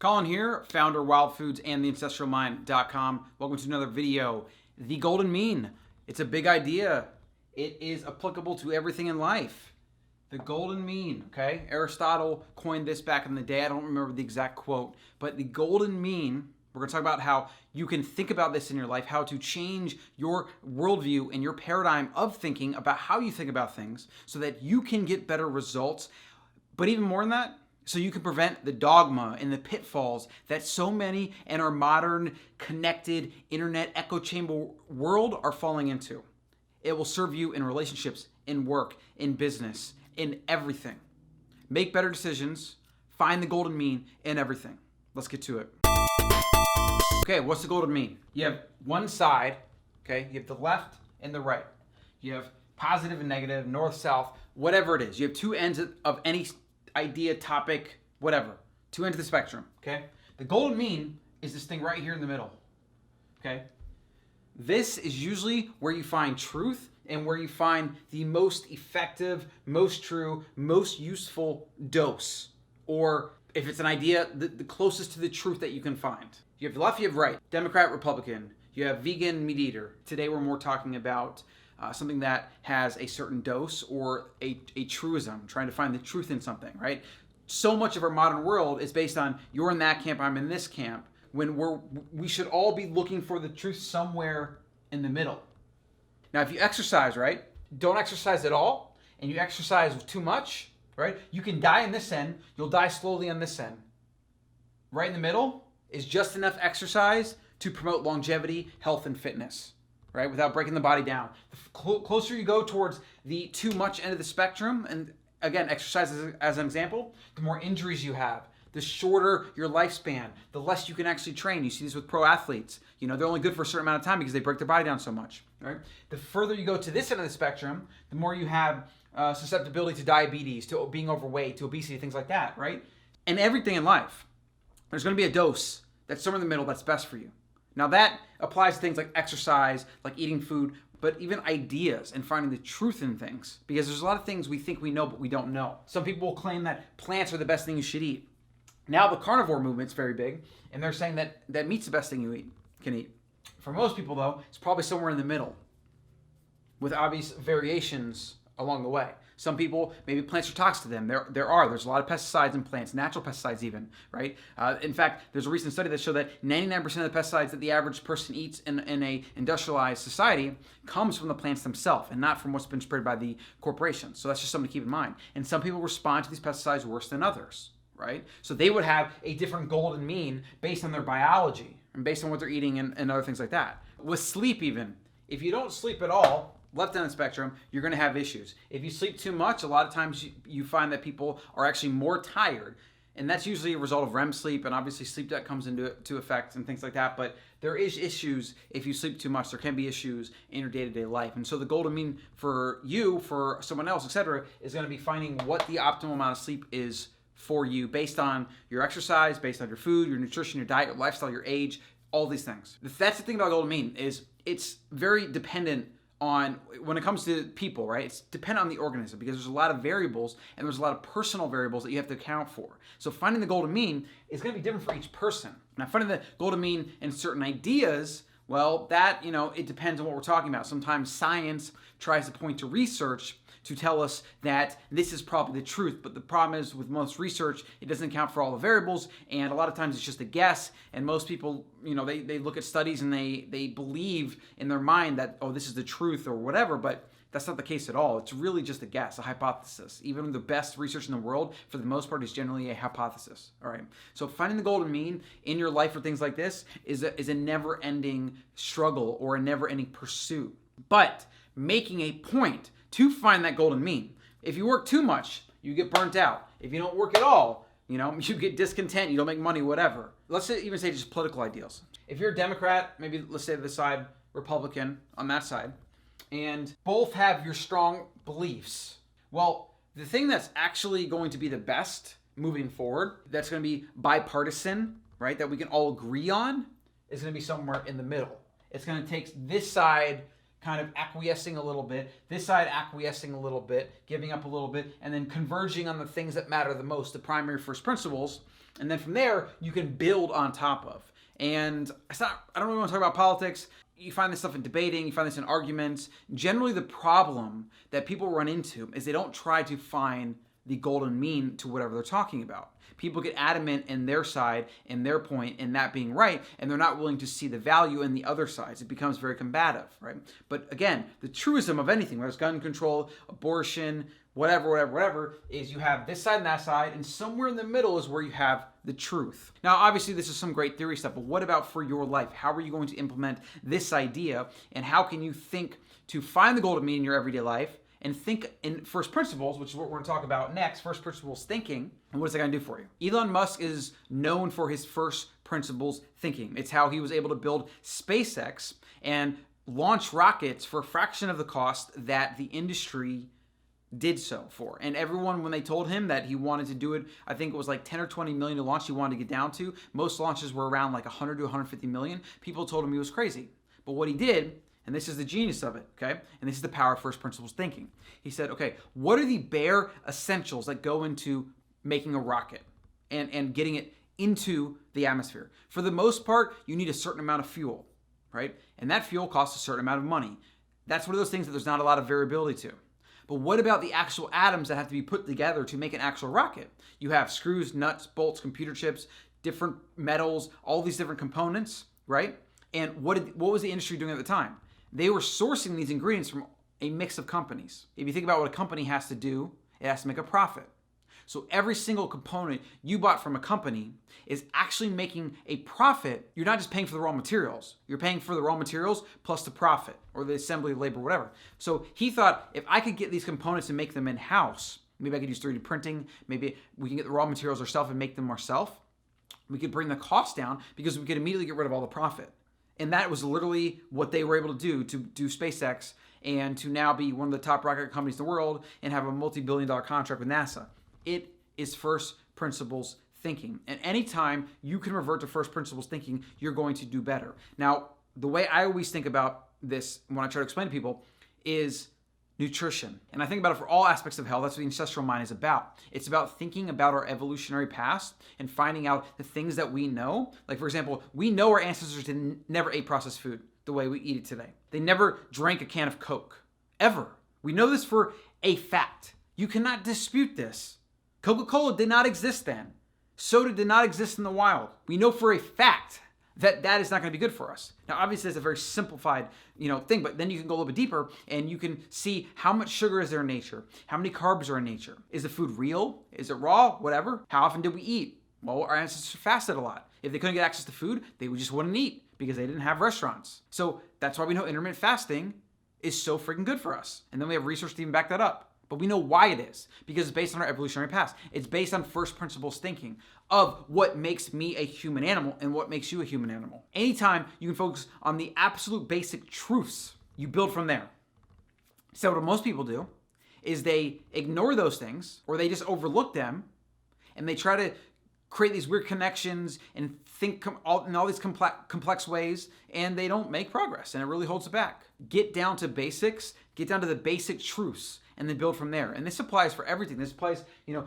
Colin here, founder of Wild Foods and the ancestralmind.com. Welcome to another video. The golden mean. It's a big idea. It is applicable to everything in life. The golden mean, okay? Aristotle coined this back in the day. I don't remember the exact quote, but the golden mean, we're going to talk about how you can think about this in your life, how to change your worldview and your paradigm of thinking about how you think about things so that you can get better results. But even more than that, so you can prevent the dogma and the pitfalls that so many in our modern, connected, internet echo chamber world are falling into. It will serve you in relationships, in work, in business, in everything. Make better decisions, find the golden mean in everything. Let's get to it. Okay, what's the golden mean? You have one side, okay? You have the left and the right. You have positive and negative, north, south, whatever it is. You have two ends of any idea, topic, whatever. Two ends of the spectrum, okay? The golden mean is this thing right here in the middle, okay? This is usually where you find truth and where you find the most effective, most true, most useful dose. Or if it's an idea, the closest to the truth that you can find. You have left, you have right. Democrat, Republican. You have vegan, meat eater. Today we're more talking about something that has a certain dose or a truism, trying to find the truth in something, right? So much of our modern world is based on you're in that camp, I'm in this camp, when we should all be looking for the truth somewhere in the middle. Now, if you exercise, right, don't exercise at all, and you exercise too much, right, you can die in this end, you'll die slowly on this end. Right in the middle is just enough exercise to promote longevity, health, and fitness. Right, without breaking the body down. The closer you go towards the too much end of the spectrum, and again, exercise as an example, the more injuries you have, the shorter your lifespan, the less you can actually train. You see this with pro athletes. You know, they're only good for a certain amount of time because they break their body down so much, right? The further you go to this end of the spectrum, the more you have susceptibility to diabetes, to being overweight, to obesity, things like that, right? And everything in life, there's going to be a dose that's somewhere in the middle that's best for you. Now that applies to things like exercise, like eating food, but even ideas and finding the truth in things. Because there's a lot of things we think we know, but we don't know. Some people will claim that plants are the best thing you should eat. Now the carnivore movement's very big, and they're saying that meat's the best thing you can eat. For most people though, it's probably somewhere in the middle, with obvious variations along the way. Some people, maybe plants are toxic to them. There's a lot of pesticides in plants, natural pesticides even, right? In fact, there's a recent study that showed that 99% of the pesticides that the average person eats in a industrialized society comes from the plants themselves and not from what's been spread by the corporations. So that's just something to keep in mind. And some people respond to these pesticides worse than others, right? So they would have a different golden mean based on their biology and based on what they're eating and other things like that. With sleep even, if you don't sleep at all, left end of the spectrum, you're going to have issues. If you sleep too much, a lot of times you find that people are actually more tired, and that's usually a result of REM sleep, and obviously sleep debt comes into effect and things like that, but there is issues if you sleep too much. There can be issues in your day-to-day life, and so the golden mean for you, for someone else, etc., is going to be finding what the optimal amount of sleep is for you based on your exercise, based on your food, your nutrition, your diet, your lifestyle, your age, all these things. That's the thing about golden mean, is it's very dependent on, when it comes to people, right? It's dependent on the organism because there's a lot of variables and there's a lot of personal variables that you have to account for. So finding the golden mean is going to be different for each person. Now, finding the golden mean in certain ideas, well, that, it depends on what we're talking about. Sometimes science tries to point to research to tell us that this is probably the truth, but the problem is with most research, it doesn't account for all the variables, and a lot of times it's just a guess, and most people, they look at studies and they believe in their mind that, oh, this is the truth or whatever, but that's not the case at all. It's really just a guess, a hypothesis. Even the best research in the world, for the most part, is generally a hypothesis, all right? So finding the golden mean in your life for things like this is a never-ending struggle or a never-ending pursuit. But making a point to find that golden mean. If you work too much, you get burnt out. If you don't work at all, you get discontent, you don't make money, whatever. Let's even say just political ideals. If you're a Democrat, maybe let's say this side, Republican on that side, and both have your strong beliefs. Well, the thing that's actually going to be the best moving forward, that's going to be bipartisan, right, that we can all agree on, is going to be somewhere in the middle. It's going to take this side kind of acquiescing a little bit, this side acquiescing a little bit, giving up a little bit, and then converging on the things that matter the most, the primary first principles. And then from there, you can build on top of. And I don't really want to talk about politics. You find this stuff in debating, you find this in arguments. Generally, the problem that people run into is they don't try to find the golden mean to whatever they're talking about. People get adamant in their side, in their point, in that being right, and they're not willing to see the value in the other sides. It becomes very combative, right? But again, the truism of anything, whether it's gun control, abortion, whatever, is you have this side and that side, and somewhere in the middle is where you have the truth. Now, obviously, this is some great theory stuff, but what about for your life? How are you going to implement this idea, and how can you think to find the golden mean in your everyday life, and think in first principles, which is what we're going to talk about next, first principles thinking, and what is that going to do for you? Elon Musk is known for his first principles thinking. It's how he was able to build SpaceX and launch rockets for a fraction of the cost that the industry did so for. And everyone, when they told him that he wanted to do it, I think it was like 10 or 20 million to launch he wanted to get down to. Most launches were around like 100 to 150 million. People told him he was crazy. But what he did, and this is the genius of it, okay? And this is the power of first principles thinking. He said, okay, what are the bare essentials that go into making a rocket and getting it into the atmosphere? For the most part, you need a certain amount of fuel, right? And that fuel costs a certain amount of money. That's one of those things that there's not a lot of variability to. But what about the actual atoms that have to be put together to make an actual rocket? You have screws, nuts, bolts, computer chips, different metals, all these different components, right? And what was the industry doing at the time? They were sourcing these ingredients from a mix of companies. If you think about what a company has to do, it has to make a profit. So every single component you bought from a company is actually making a profit. You're not just paying for the raw materials. You're paying for the raw materials plus the profit or the assembly, labor, whatever. So he thought, if I could get these components and make them in-house, maybe I could use 3D printing, maybe we can get the raw materials ourselves and make them ourselves. We could bring the cost down because we could immediately get rid of all the profit. And that was literally what they were able to do SpaceX and to now be one of the top rocket companies in the world and have a multi-billion-dollar contract with NASA. It is first principles thinking. And anytime you can revert to first principles thinking, you're going to do better. Now, the way I always think about this when I try to explain to people is nutrition. And I think about it for all aspects of health. That's what the ancestral mind is about. It's about thinking about our evolutionary past and finding out the things that we know. Like, for example, we know our ancestors never ate processed food the way we eat it today. They never drank a can of Coke, ever. We know this for a fact. You cannot dispute this. Coca-Cola did not exist then. Soda did not exist in the wild. We know for a fact that that is not going to be good for us. Now, obviously, it's a very simplified, thing, but then you can go a little bit deeper and you can see how much sugar is there in nature, how many carbs are in nature. Is the food real? Is it raw? Whatever. How often did we eat? Well, our ancestors fasted a lot. If they couldn't get access to food, they just wouldn't eat because they didn't have restaurants. So that's why we know intermittent fasting is so freaking good for us. And then we have research to even back that up. But we know why it is, because it's based on our evolutionary past. It's based on first principles thinking of what makes me a human animal and what makes you a human animal. Anytime you can focus on the absolute basic truths, you build from there. So what most people do is they ignore those things or they just overlook them and they try to create these weird connections and think in all these complex ways, and they don't make progress, and it really holds it back. Get down to basics, get down to the basic truths, and then build from there. And this applies for everything. This applies,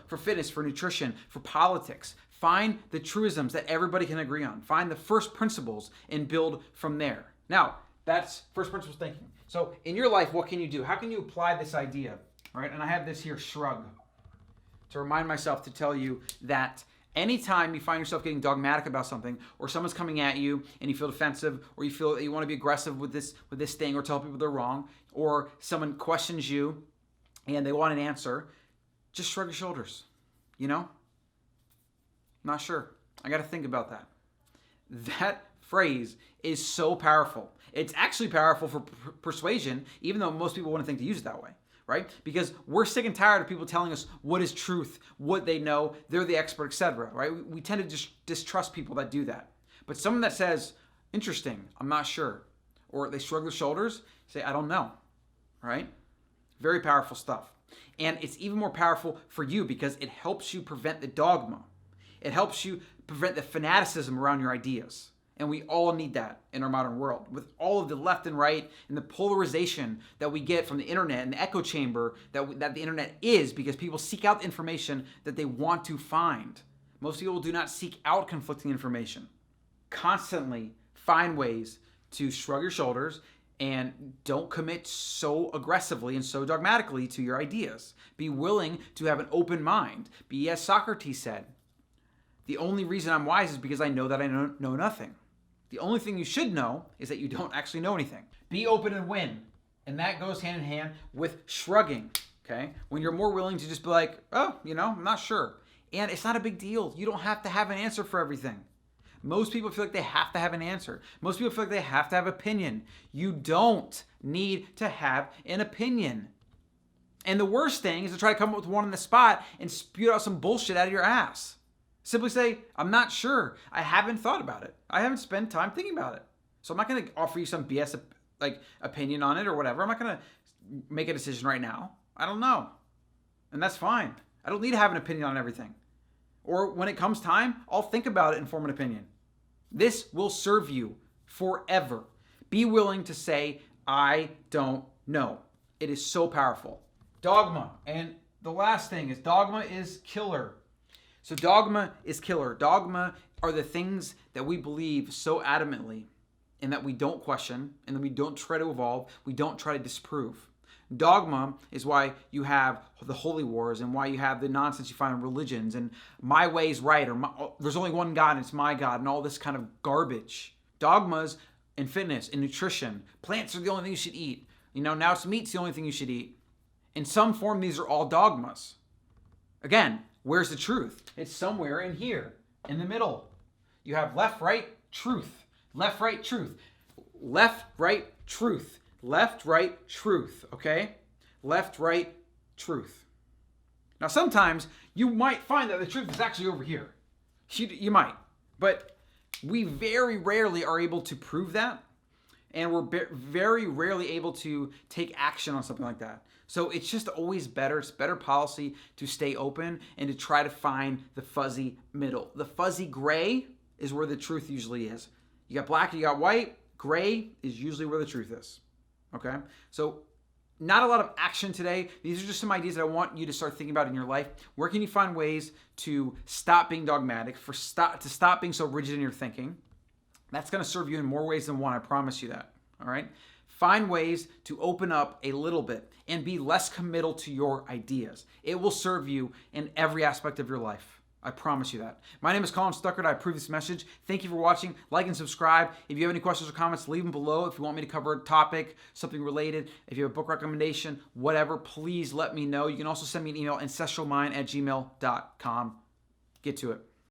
for fitness, for nutrition, for politics. Find the truisms that everybody can agree on. Find the first principles and build from there. Now, that's first principles thinking. So in your life, what can you do? How can you apply this idea? All right, and I have this here shrug to remind myself to tell you that anytime you find yourself getting dogmatic about something, or someone's coming at you and you feel defensive, or you feel that you want to be aggressive with this thing, or tell people they're wrong, or someone questions you and they want an answer, just shrug your shoulders. Not sure. I got to think about that. That phrase is so powerful. It's actually powerful for persuasion, even though most people wouldn't think to use it that way. Right? Because we're sick and tired of people telling us what is truth, what they know, they're the expert, etc. Right? We tend to just distrust people that do that. But someone that says, interesting, I'm not sure, or they shrug their shoulders, say, I don't know. Right? Very powerful stuff. And it's even more powerful for you because it helps you prevent the dogma. It helps you prevent the fanaticism around your ideas. And we all need that in our modern world. With all of the left and right and the polarization that we get from the internet and the echo chamber that the internet is, because people seek out information that they want to find. Most people do not seek out conflicting information. Constantly find ways to shrug your shoulders and don't commit so aggressively and so dogmatically to your ideas. Be willing to have an open mind. Be as Socrates said, the only reason I'm wise is because I know that I know nothing. The only thing you should know is that you don't actually know anything. Be open and win. And that goes hand in hand with shrugging, okay? When you're more willing to just be like, oh, I'm not sure. And it's not a big deal. You don't have to have an answer for everything. Most people feel like they have to have an answer. Most people feel like they have to have an opinion. You don't need to have an opinion. And the worst thing is to try to come up with one on the spot and spew out some bullshit out of your ass. Simply say, I'm not sure. I haven't thought about it. I haven't spent time thinking about it. So I'm not going to offer you some BS opinion on it or whatever. I'm not going to make a decision right now. I don't know. And that's fine. I don't need to have an opinion on everything. Or when it comes time, I'll think about it and form an opinion. This will serve you forever. Be willing to say, I don't know. It is so powerful. Dogma. And the last thing is dogma is killer. So dogma is killer. Dogma are the things that we believe so adamantly and that we don't question and that we don't try to evolve, we don't try to disprove. Dogma is why you have the holy wars and why you have the nonsense you find in religions and my way is right or there's only one God and it's my God and all this kind of garbage. Dogmas in fitness, in nutrition, plants are the only thing you should eat. Now it's meat's the only thing you should eat. In some form, these are all dogmas. Again, where's the truth? It's somewhere in here, in the middle. You have left, right, truth. Left, right, truth. Left, right, truth. Left, right, truth, okay? Left, right, truth. Now, sometimes you might find that the truth is actually over here. You might. But we very rarely are able to prove that. And we're very rarely able to take action on something like that. So it's just always better. It's better policy to stay open and to try to find the fuzzy middle. The fuzzy gray is where the truth usually is. You got black, you got white. Gray is usually where the truth is. Okay? So not a lot of action today. These are just some ideas that I want you to start thinking about in your life. Where can you find ways to stop being dogmatic, to stop being so rigid in your thinking? That's going to serve you in more ways than one, I promise you that. All right? Find ways to open up a little bit and be less committal to your ideas. It will serve you in every aspect of your life. I promise you that. My name is Colin Stuckert. I approve this message. Thank you for watching. Like and subscribe. If you have any questions or comments, leave them below. If you want me to cover a topic, something related, if you have a book recommendation, whatever, please let me know. You can also send me an email, ancestralmind@gmail.com. Get to it.